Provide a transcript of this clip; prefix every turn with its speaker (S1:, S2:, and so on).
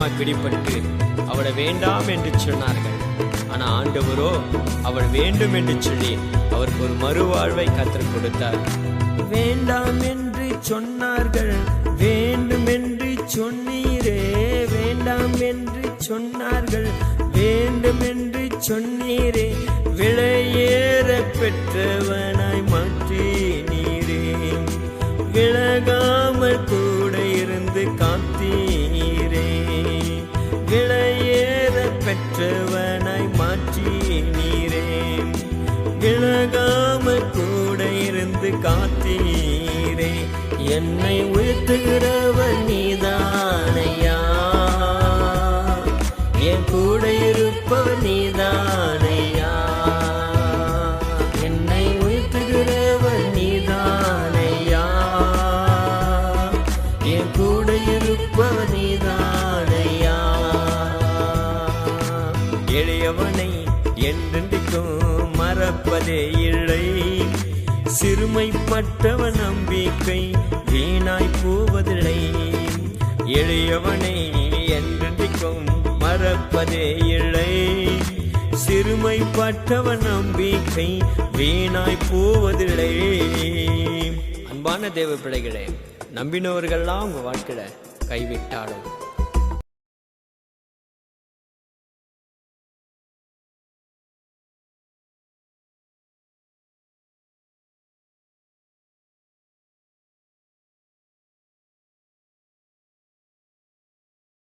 S1: பிடிபட்டு அவளை வேண்டாம் என்று சொன்னார்கள். ஆனா ஆண்டவரோ அவள் வேண்டும் என்று சொல்லி அவருக்கு ஒரு மறுவாழ்வை கற்றுக் கொடுத்தார். வேண்டாம் என்று சொன்னார்கள், வேண்டும் என்று சொன்னீரே. வேண்டாம் என்று சொன்னார்கள், வேண்டும் என்று சொன்னீரே. விலையேற பெற்றவனாய் மாற்றினீரே. விலகாமல் கூட இருந்து காத்தீரே. விலையேற பெற்றவனாய் மாற்றினீரே. விலகாமல் கூட இருந்து காத்தீரே. என்னை உயர்த்துகிறவர் நீதானையா, என் கூட இருப்பவர் நீதானையா. என்னை உயர்த்துகிறவர் நீதானையா, என் கூட இருப்பவர் நீதானையா. எளியவனை என்றென்றைக்கும் மறப்பதே இல்லை. சிறுமைப்பட்டவன் நம்பிக்கை வீணாய் போவதில்லை. எளியவனை என்றென்றைக்கும் மறப்பதே இல்லை. சிறுமைப்பட்டவன் நம்பிக்கை வீணாய் போவதில்லை. அன்பான தேவ பிள்ளைகளே, நம்பினவர்கள்லாம் உங்க வாழ்க்கையில கைவிட்டாலும்